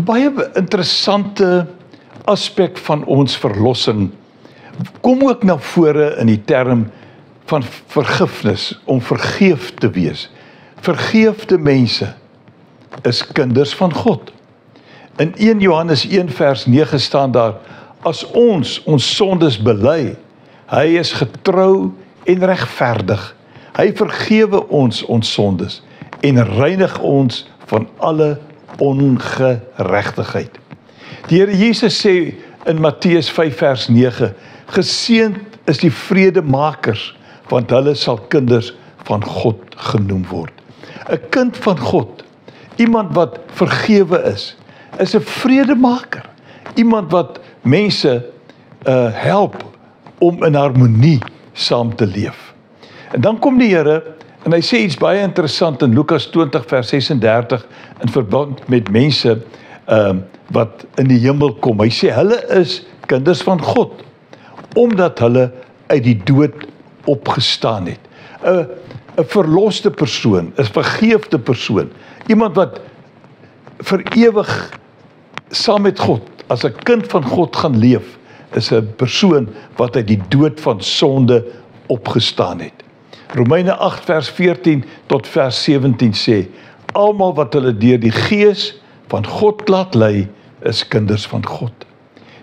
baie interessante aspek van ons verlossing kom ook na vore in die term van vergifnis, om vergeef te wees. Vergeefde mense is kinders van God. In 1 Johannes 1 vers 9 staan daar, as ons sondes bely, hy is getrou en regverdig. Hy vergewe ons sondes en reinig ons van alle ongeregtigheid. Die Here Jesus sê in Matteus 5 vers 9, geseënd is die vredemakers, want hulle sal kinders van God genoem word. 'n Kind van God, iemand wat vergewe is 'n vredemaker. Iemand wat mense help om in harmonie saam te leef. En dan kom die Here en hy sê iets baie interessant in Lukas 20 vers 36 in verband met mense wat in die hemel kom. Hy sê hulle is kinders van God, omdat hulle uit die dood opgestaan het. 'n verloste persoon, 'n vergeefde persoon, iemand wat vir ewig saam met God, as 'n kind van God gaan leef, is 'n persoon wat uit die dood van sonde opgestaan het. Romeine 8 vers 14 tot vers 17 sê, almal wat hulle deur die Gees van God laat lei, is kinders van God.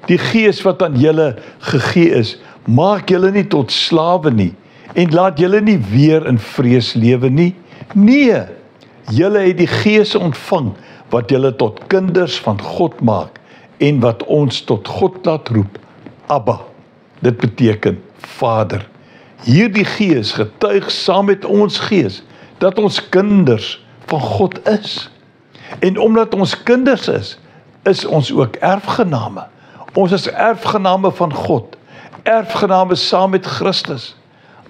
Die Gees wat aan julle gegee is, maak julle nie tot slawe nie, en laat julle nie weer in vrees lewe nie. Nee, julle het die Gees ontvang, wat julle tot kinders van God maak, en wat ons tot God laat roep, Abba. Dit beteken Vader. Hierdie Gees getuig saam met ons gees, dat ons kinders van God is. En omdat ons kinders is ons ook erfgename. Ons is erfgename van God, erfgename saam met Christus.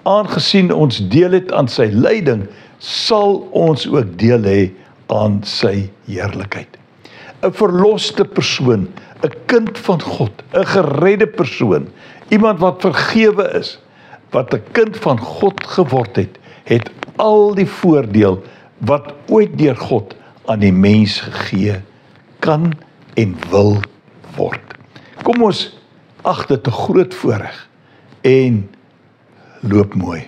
Aangesien ons deel het aan sy lyding, sal ons ook deel hê aan sy heerlikheid. 'n verloste persoon, 'n kind van God, 'n geredde persoon, iemand wat vergewe is, wat 'n kind van God geword het al die voordeel wat ooit deur God aan die mens gegee kan en wil word. Kom ons ag dit 'n groot voorreg en loop mooi.